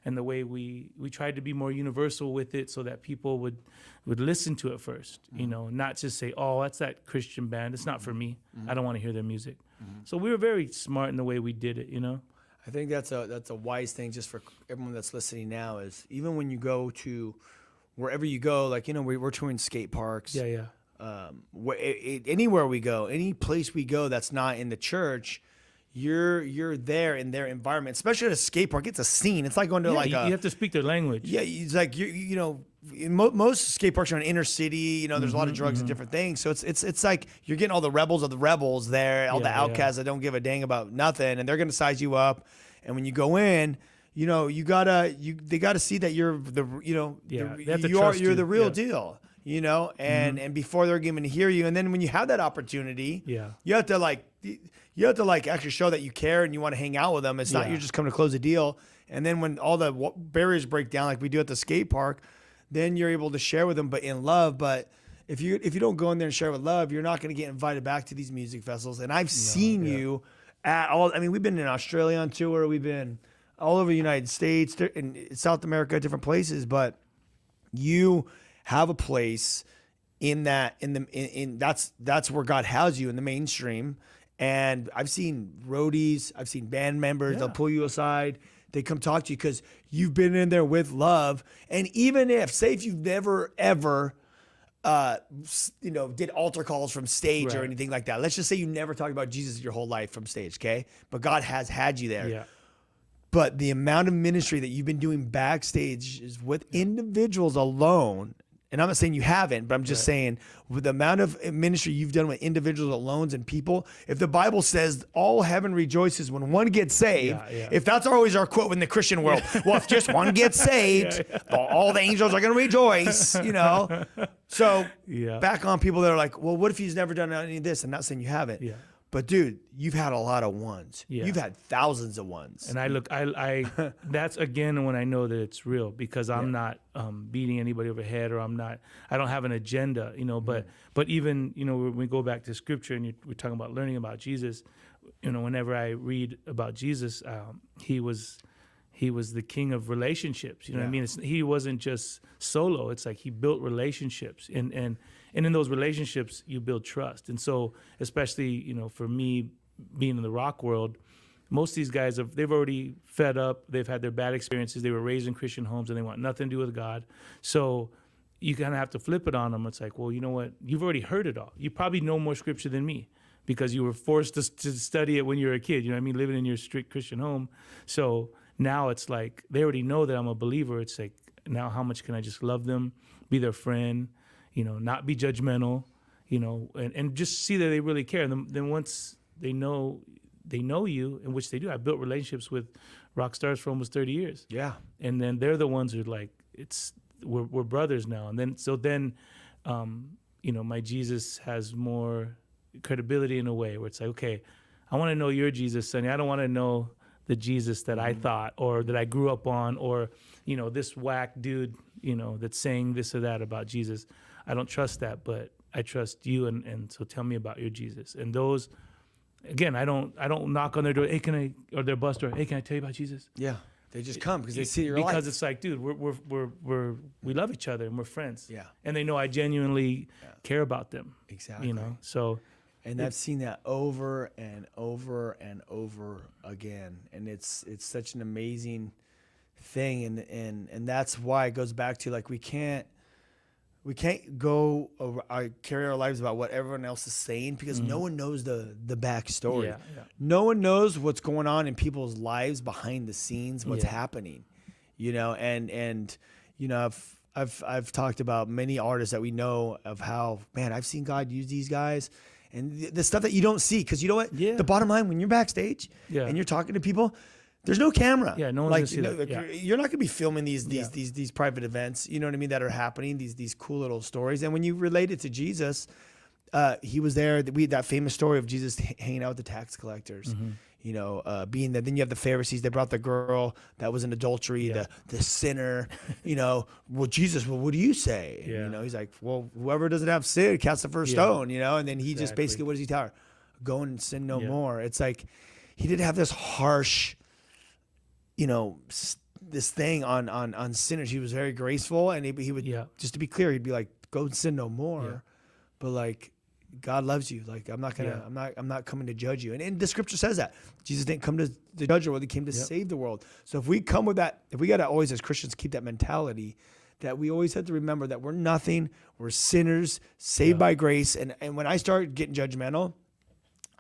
and the way we tried to be more universal with it, so that people would listen to it first, not just say, oh, that's that Christian band. It's not for me. I don't want to hear their music. So we were very smart in the way we did it, I think that's a wise thing just for everyone that's listening now, is even when you go to wherever you go, like, we're touring skate parks. Yeah. Anywhere we go, any place we go that's not in the church, you're there in their environment, especially at a skate park. It's a scene. It's like going to you have to speak their language. Yeah, it's like most skate parks are in inner city. There's a lot of drugs and different things. So it's like you're getting all the rebels of the rebels there, all the outcasts that don't give a dang about nothing, and they're gonna size you up. And when you go in, they gotta see that you're the you're the real deal. And before they're even to hear you, and then when you have that opportunity, you have to actually show that you care and you want to hang out with them. It's not you're just coming to close a deal. And then when all the barriers break down, like we do at the skate park, then you're able to share with them, but in love. But if you don't go in there and share with love, you're not going to get invited back to these music festivals. And I've seen you at all. I mean, we've been in Australia on tour. We've been all over the United States, in South America, different places. But you have a place in that that's where God has you in the mainstream. And I've seen roadies, I've seen band members, they'll pull you aside. They come talk to you because you've been in there with love. And even if you've never, ever, did altar calls from stage or anything like that. Let's just say you never talked about Jesus your whole life from stage, okay? But God has had you there. Yeah. But the amount of ministry that you've been doing backstage is with individuals alone. And I'm not saying you haven't, but I'm just saying with the amount of ministry you've done with individuals alone and people, if the Bible says all heaven rejoices when one gets saved, if that's always our quote in the Christian world, well, if just one gets saved, all the angels are going to rejoice, So back on people that are like, well, what if he's never done any of this? I'm not saying you haven't. Yeah. But dude, you've had a lot of ones. Yeah. You've had thousands of ones. And I that's again when I know that it's real, because I'm not beating anybody over the head, or I don't have an agenda, but even, when we go back to scripture and we're talking about learning about Jesus, whenever I read about Jesus, he was the king of relationships. You know what I mean? He wasn't just solo. It's like he built relationships, and in those relationships, you build trust. And so, especially, for me being in the rock world, most of these guys they've already fed up. They've had their bad experiences. They were raised in Christian homes, and they want nothing to do with God. So you kind of have to flip it on them. It's like, well, you know what? You've already heard it all. You probably know more scripture than me, because you were forced to study it when you were a kid. You know what I mean? Living in your strict Christian home. So now it's like they already know that I'm a believer. It's like, now how much can I just love them, be their friend, not be judgmental, and just see that they really care. And then once they know you, in which they do. I built relationships with rock stars for almost 30 years. Yeah. And then they're the ones who are like, we're brothers now. And then, my Jesus has more credibility in a way where it's like, okay, I want to know your Jesus, Sonny. I don't want to know the Jesus that I thought or that I grew up on, or, you know, this whack dude, you know, that's saying this or that about Jesus. I don't trust that, but I trust you. And so tell me about your Jesus. And those, again, I don't knock on their door. Hey, or their bus door. Hey, can I tell you about Jesus? Yeah. They just come because they see your life. Because it's like, dude, we love each other and we're friends. Yeah. And they know I genuinely care about them. Exactly. You know, so. And I've seen that over and over and over again. And it's such an amazing thing. And that's why it goes back to, like, we can't go carry our lives about what everyone else is saying, because no one knows the backstory. Yeah. No one knows what's going on in people's lives behind the scenes, what's happening, you know. And you know, I've talked about many artists that we know of how, man, I've seen God use these guys, and the stuff that you don't see, because you know what? Yeah. The bottom line, when you're backstage and you're talking to people, there's no camera. Yeah, no one's gonna see that. You're not gonna be filming these private events, you know what I mean, that are happening, these cool little stories. And when you relate it to Jesus, he was there. That famous story of Jesus hanging out with the tax collectors, you know, being there. Then you have the Pharisees. They brought the girl that was in adultery, the sinner, you know. Well, Jesus, what do you say? Yeah. You know, he's like, well, whoever doesn't have sin, cast the first stone, you know. And then he just basically, what does he tell her? Go and sin no more. It's like, he didn't have this harsh, you know, this thing on sinners. He was very graceful, and he would, just to be clear, he'd be like, go and sin no more. But like, God loves you. Like, I'm not coming to judge you. And the scripture says that Jesus didn't come to judge the world. He came to save the world. So if we come with that, if we got to always, as Christians, keep that mentality, that we always have to remember that we're nothing. We're sinners saved by grace. And when I start getting judgmental,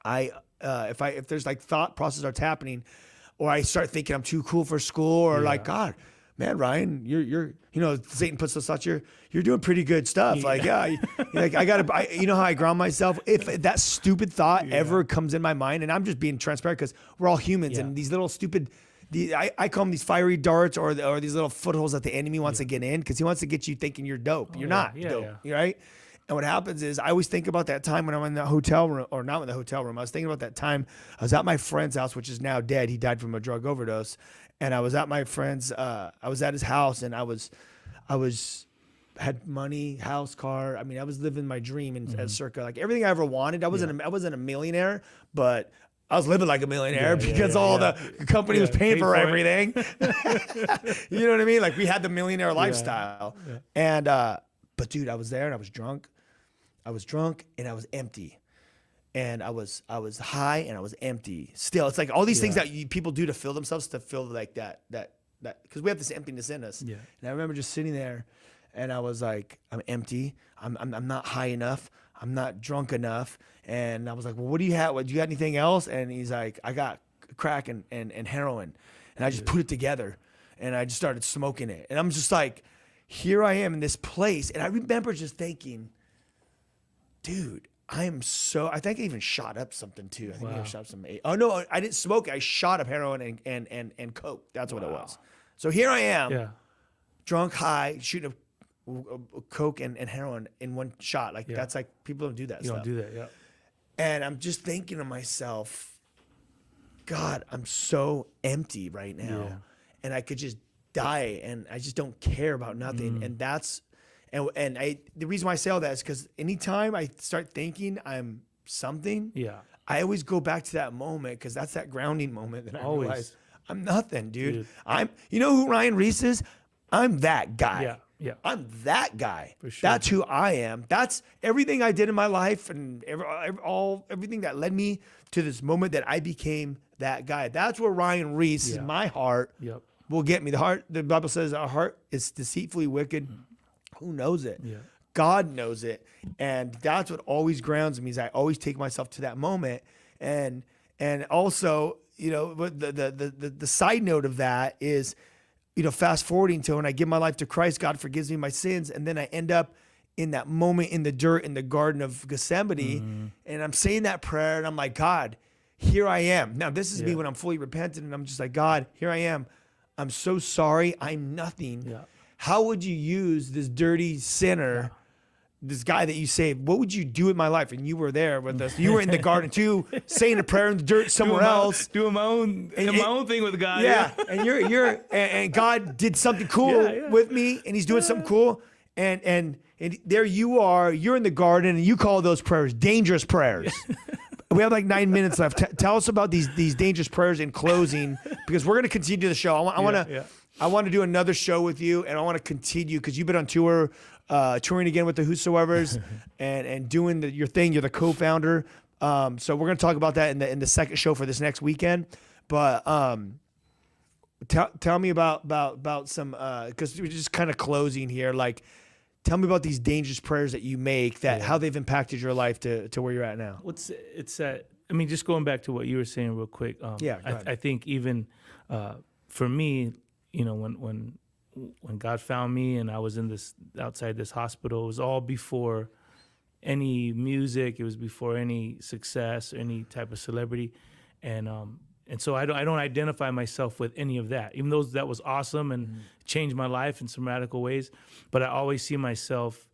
if there's like thought process starts happening, or I start thinking I'm too cool for school, or like, God, man, Ryan, you're you know, Satan puts those thoughts, you're doing pretty good stuff. Like, like you know how I ground myself? If that stupid thought ever comes in my mind, and I'm just being transparent because we're all humans, and these little stupid, I call them these fiery darts, or these little footholes that the enemy wants to get in, because he wants to get you thinking you're dope. You're not dope, right? And what happens is, I always think about that time when I'm in the hotel room, or not in the hotel room. I was thinking about that time I was at my friend's house, which is now dead. He died from a drug overdose. And I was at my friend's, I was at his house, and I had money, house, car. I mean, I was living my dream at circa, like, everything I ever wanted. I wasn't a millionaire, but I was living like a millionaire because all the company was paying for everything. You know what I mean? Like, we had the millionaire lifestyle. And, but dude, I was there, and I was drunk. And I was empty. And I was high, and I was empty. Still, it's like all these things that people do to fill themselves, to fill like that, because we have this emptiness in us. Yeah. And I remember just sitting there, and I was like, I'm empty. I'm not high enough. I'm not drunk enough. And I was like, well, what do you have? Do you got anything else? And he's like, I got crack and heroin. And I just put it together, and I just started smoking it. And I'm just like, here I am in this place. And I remember just thinking, dude, I think I even shot up something too. I think I shot up some. Oh no, I didn't smoke it. I shot up heroin and coke. That's what it was. So here I am, drunk, high, shooting a coke and heroin in one shot. Like, that's like, people don't do that. You don't do that, And I'm just thinking to myself, God, I'm so empty right now, and I could just die, and I just don't care about nothing. And that's. And the reason why I say all that is because anytime I start thinking I'm something, I always go back to that moment, because that's that grounding moment that I realize I'm nothing, dude. You know who Ryan Ries is? I'm that guy. I'm that guy. For sure. That's who I am. That's everything I did in my life, and everything that led me to this moment that I became that guy. That's where Ryan Ries, my heart, will get me. The Bible says our heart is deceitfully wicked. Who knows it? God knows it. And that's what always grounds me, is I always take myself to that moment. And also, you know, but the side note of that is, you know, fast forwarding to when I give my life to Christ, God forgives me my sins. And then I end up in that moment in the dirt in the Garden of Gethsemane. And I'm saying that prayer, and I'm like, God, here I am. Now, this is me when I'm fully repentant, and I'm just like, God, here I am. I'm so sorry. I'm nothing. How would you use this dirty sinner this guy that you saved, what would you do with my life? And you were there with us. You were in the garden too, saying a prayer in the dirt somewhere else. Doing my own thing with God. Yeah. And God did something cool with me, and he's doing something cool. And there you are, you're in the garden, and you call those prayers dangerous prayers. We have like 9 minutes left. Tell us about these dangerous prayers in closing, because we're going to continue the show. I want to do another show with you, and I want to continue because you've been on tour, touring again with the Whosoevers, and doing your thing. You're the co-founder. So we're going to talk about that in the second show for this next weekend. But tell me about some, because we're just kind of closing here. Like, tell me about these dangerous prayers that you make, how they've impacted your life to where you're at now. I mean, just going back to what you were saying real quick. I think even for me, you know, when God found me and I was outside this hospital, it was all before any music. It was before any success, any type of celebrity, and so I don't identify myself with any of that, even though that was awesome and changed my life in some radical ways. But I always see myself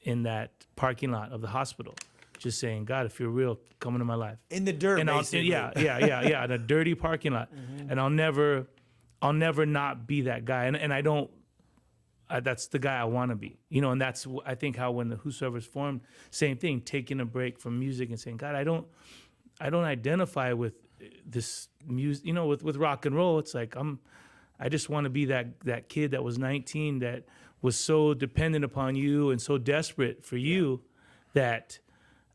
in that parking lot of the hospital, just saying, God, if you're real, come into my life. In the dirt, basically. Yeah, in a dirty parking lot, and I'll never not be that guy, and I don't. That's the guy I want to be, you know, and that's I think how when the Whosoevers formed, same thing, taking a break from music and saying, God, I don't identify with this music, you know, with rock and roll. It's like I just want to be that kid that was 19 that was so dependent upon you and so desperate for you that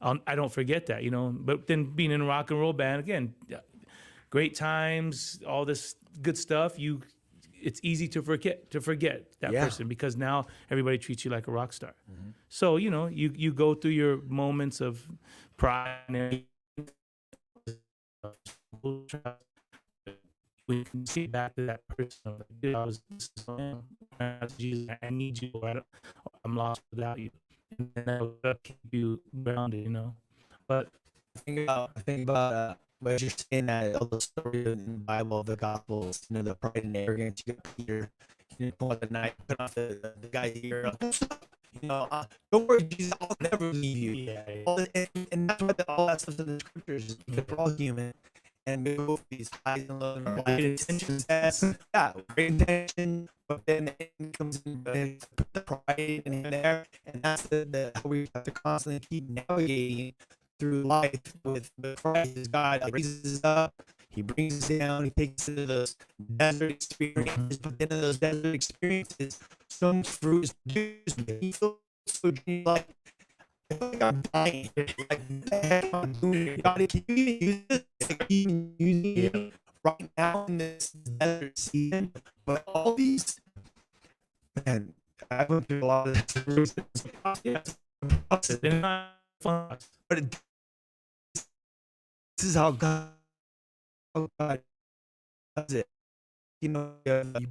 I don't forget that, you know. But then being in a rock and roll band again, great times, all this good stuff. It's easy to forget that person because now everybody treats you like a rock star. So, you know, you go through your moments of pride and we can see back to that person. Jesus, I need you. I'm lost without you. And that'll keep you grounded, you know. But I think about what you're saying, that all the stories in the Bible of the Gospels, you know, the pride and arrogance. You got Peter, you know, pull out the knife, put off the guy's ear. You know, don't worry, Jesus, I'll never leave you. And that's what all that stuff's in the scriptures. Because we're all human, and we go through these highs and lows. Great intention, great intention. But then the end comes in, put the pride in there, and that's the how we have to constantly keep navigating through life with Christ. God raises us up, he brings us down, he takes us into those desert experiences, but then in those desert experiences, so much fruit is produced. He feels so like, I feel like I'm dying. Like, what the heck am I doing here? God, can you even use this? Like, you can use it right now in this desert season, but all these, man, I went through a lot of this. But this is how God does it. You know, you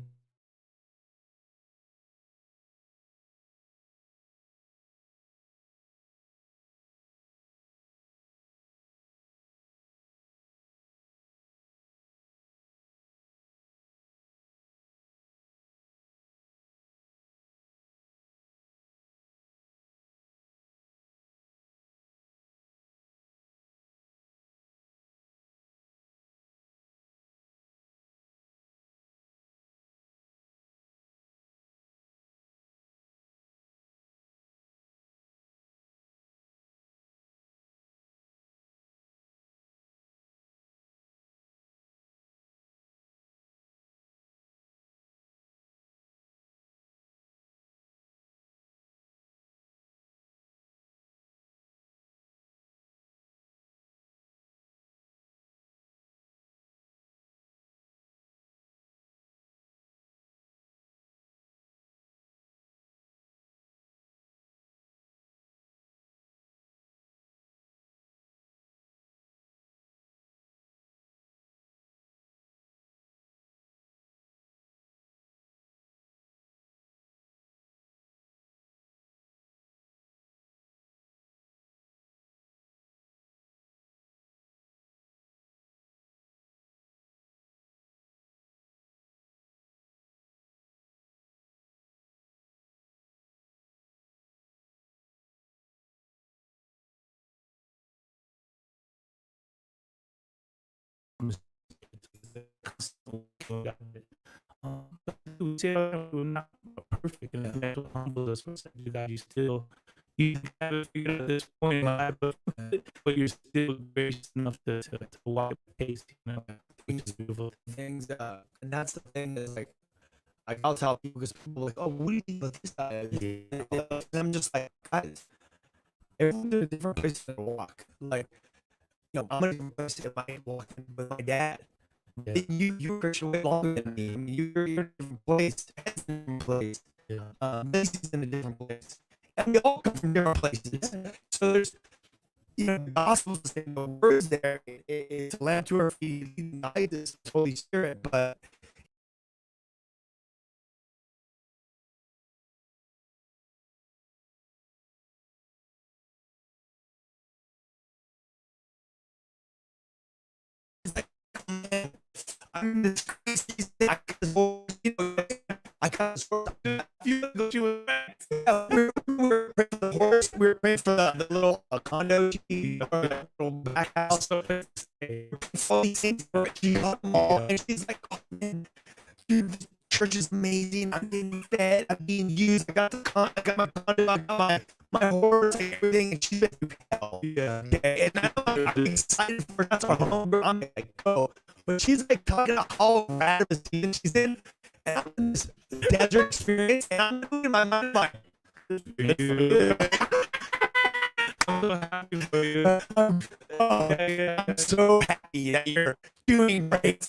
But we say we're not perfect, and that humbles us for a second. God, you have it figured out at this point in life, but you're still gracious enough to walk the pace, which is beautiful. Things, and that's the thing is like I'll tell people because people are like, oh, what do you think about this guy? And I'm just like, guys, everyone's in a different place to walk. Like, I'm in a different place to walk with my dad. Yeah. You're a Christian way longer than me. I mean, you're in a different place. Ed's in a different place. Macy's in a different place. And we all come from different places. So there's, the gospel's saying the words there. It's a lamp to our feet, leading guide this Holy Spirit. But I'm this crazy thing. I got this we're praying for the horse. We're praying for the little condo, the little back house. So these things for she got them all, and she's like, "Oh man, dude, this church is amazing. I'm getting fed. I'm being used. I got my condo. I got my horse and everything." And she's been through hell. Yeah. And I'm excited for her. That's our home. I'm like, go. But she's like talking about how rad of a season she's in. And I'm in this desert experience, and I'm looking in my mind like, I'm so happy for you. I'm so happy that you're doing great.